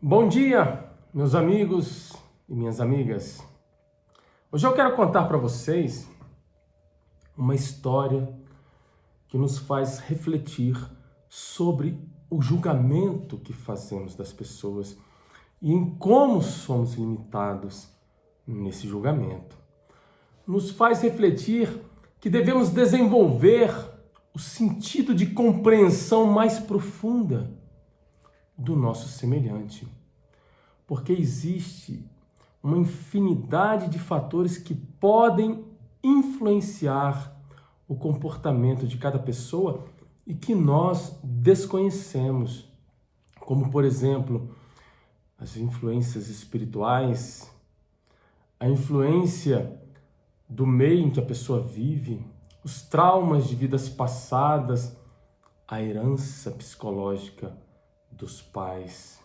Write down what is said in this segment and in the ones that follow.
Bom dia, meus amigos e minhas amigas. Hoje eu quero contar para vocês uma história que nos faz refletir sobre o julgamento que fazemos das pessoas e em como somos limitados nesse julgamento. Nos faz refletir que devemos desenvolver o sentido de compreensão mais profunda do nosso semelhante, porque existe uma infinidade de fatores que podem influenciar o comportamento de cada pessoa e que nós desconhecemos, como por exemplo, as influências espirituais, a influência do meio em que a pessoa vive, os traumas de vidas passadas, a herança psicológica dos pais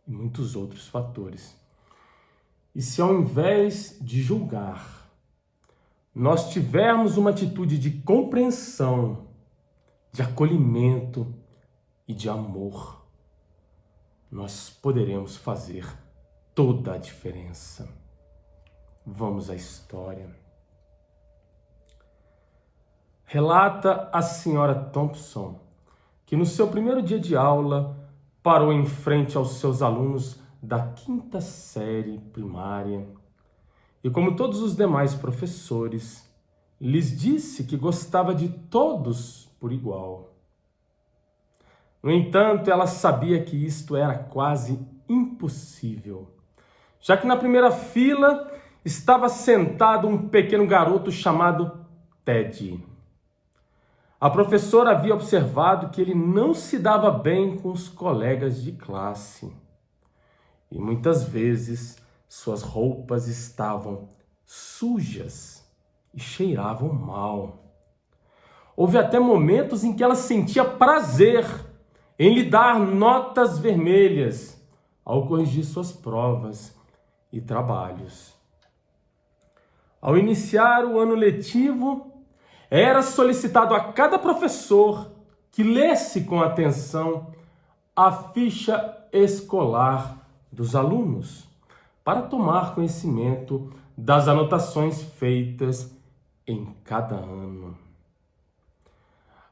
e muitos outros fatores. E se ao invés de julgar, nós tivermos uma atitude de compreensão, de acolhimento e de amor, nós poderemos fazer toda a diferença. Vamos à história. Relata a senhora Thompson que no seu primeiro dia de aula parou em frente aos seus alunos da 5ª série primária e, como todos os demais professores, lhes disse que gostava de todos por igual. No entanto, ela sabia que isto era quase impossível, já que na primeira fila estava sentado um pequeno garoto chamado Ted. A professora havia observado que ele não se dava bem com os colegas de classe e muitas vezes suas roupas estavam sujas e cheiravam mal. Houve até momentos em que ela sentia prazer em lhe dar notas vermelhas ao corrigir suas provas e trabalhos. Ao iniciar o ano letivo, era solicitado a cada professor que lesse com atenção a ficha escolar dos alunos para tomar conhecimento das anotações feitas em cada ano.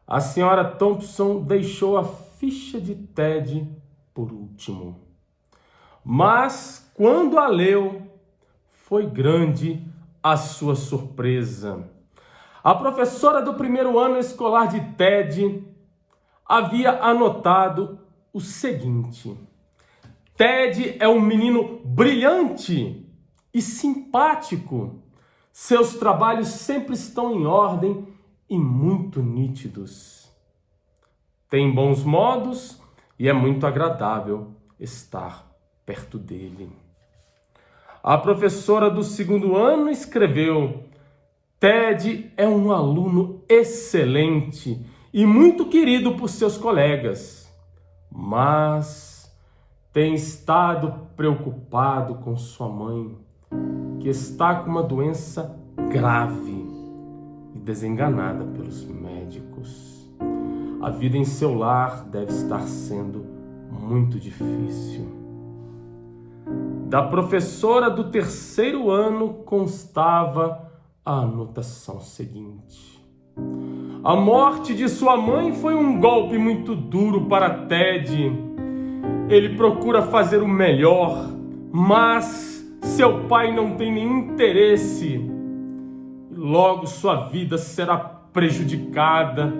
A senhora Thompson deixou a ficha de Ted por último, mas quando a leu, foi grande a sua surpresa. A professora do primeiro ano escolar de Ted havia anotado o seguinte: Ted é um menino brilhante e simpático. Seus trabalhos sempre estão em ordem e muito nítidos. Tem bons modos e é muito agradável estar perto dele. A professora do segundo ano escreveu: Ted é um aluno excelente e muito querido por seus colegas, mas tem estado preocupado com sua mãe, que está com uma doença grave e desenganada pelos médicos. A vida em seu lar deve estar sendo muito difícil. Da professora do terceiro ano constava a anotação seguinte: a morte de sua mãe foi um golpe muito duro para Ted. Ele procura fazer o melhor, mas seu pai não tem nenhum interesse. E logo sua vida será prejudicada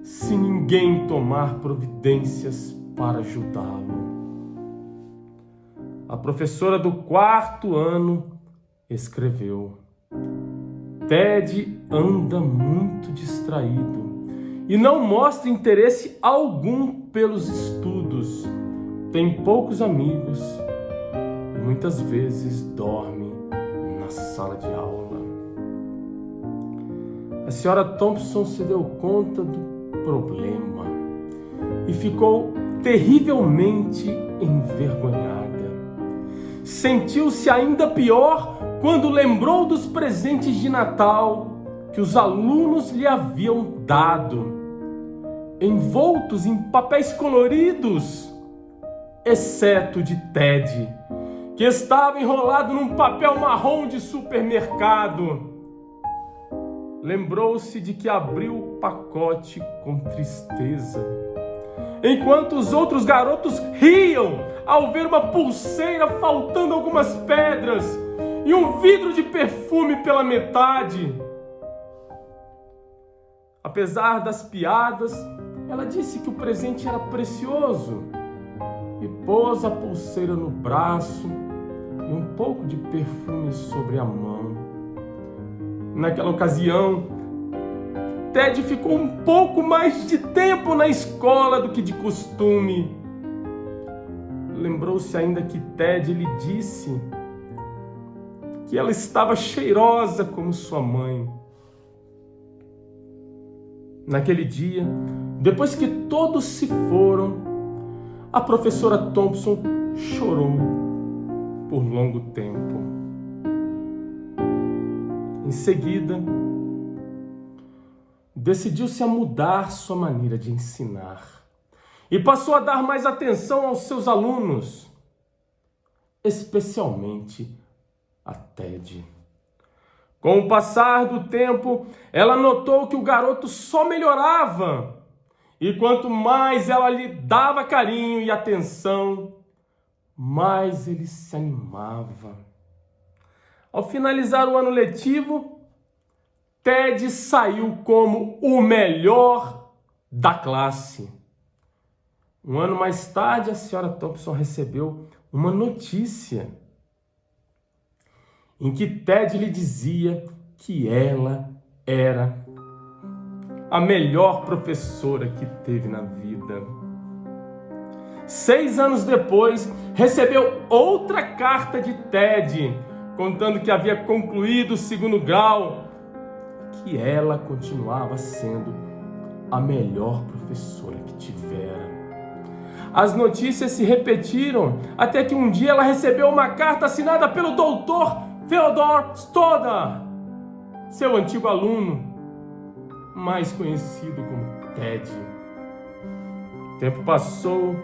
se ninguém tomar providências para ajudá-lo. A professora do quarto ano escreveu: Ted anda muito distraído e não mostra interesse algum pelos estudos. Tem poucos amigos e muitas vezes dorme na sala de aula. A senhora Thompson se deu conta do problema e ficou terrivelmente envergonhada. Sentiu-se ainda pior quando lembrou dos presentes de Natal que os alunos lhe haviam dado, envoltos em papéis coloridos. exceto de Ted, que estava enrolado num papel marrom de supermercado. Lembrou-se de que abriu o pacote com tristeza, enquanto os outros garotos riam ao ver uma pulseira faltando algumas pedras e um vidro de perfume pela metade. Apesar das piadas, ela disse que o presente era precioso e pôs a pulseira no braço e um pouco de perfume sobre a mão. Naquela ocasião, Ted ficou um pouco mais de tempo na escola do que de costume. Lembrou-se ainda que Ted lhe disse que ela estava cheirosa como sua mãe. Naquele dia, depois que todos se foram, a professora Thompson chorou por longo tempo. Em seguida, decidiu-se a mudar sua maneira de ensinar e passou a dar mais atenção aos seus alunos, especialmente a Ted. Com o passar do tempo, ela notou que o garoto só melhorava, e quanto mais ela lhe dava carinho e atenção, mais ele se animava. Ao finalizar o ano letivo, Ted saiu como o melhor da classe. Um ano mais tarde, a senhora Thompson recebeu uma notícia em que Ted lhe dizia que ela era a melhor professora que teve na vida. 6 anos depois, recebeu outra carta de Ted, contando que havia concluído o 2º grau, que ela continuava sendo a melhor professora que tivera. As notícias se repetiram, até que um dia ela recebeu uma carta assinada pelo doutor Theodore Stoddard, seu antigo aluno, mais conhecido como Ted. O tempo passou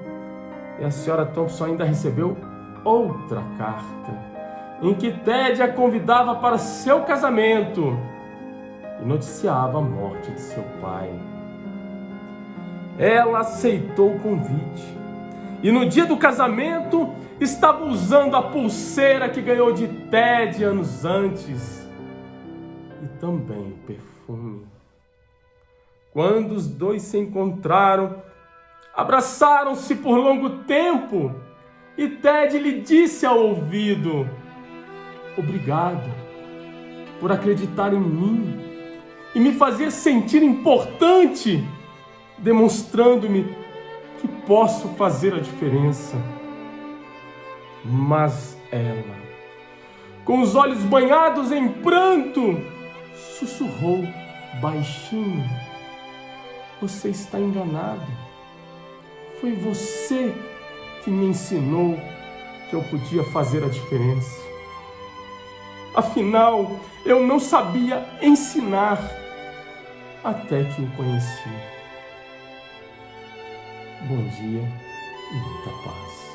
e a senhora Thompson ainda recebeu outra carta, em que Ted a convidava para seu casamento e noticiava a morte de seu pai. Ela aceitou o convite e no dia do casamento estava usando a pulseira que ganhou de Ted anos antes e também o perfume. Quando os dois se encontraram, abraçaram-se por longo tempo e Ted lhe disse ao ouvido: "Obrigado por acreditar em mim e me fazer sentir importante, demonstrando-me que posso fazer a diferença." Mas ela, com os olhos banhados em pranto, sussurrou baixinho: "Você está enganado. Foi você que me ensinou que eu podia fazer a diferença. Afinal, eu não sabia ensinar até que o conheci." Bom dia e muita paz.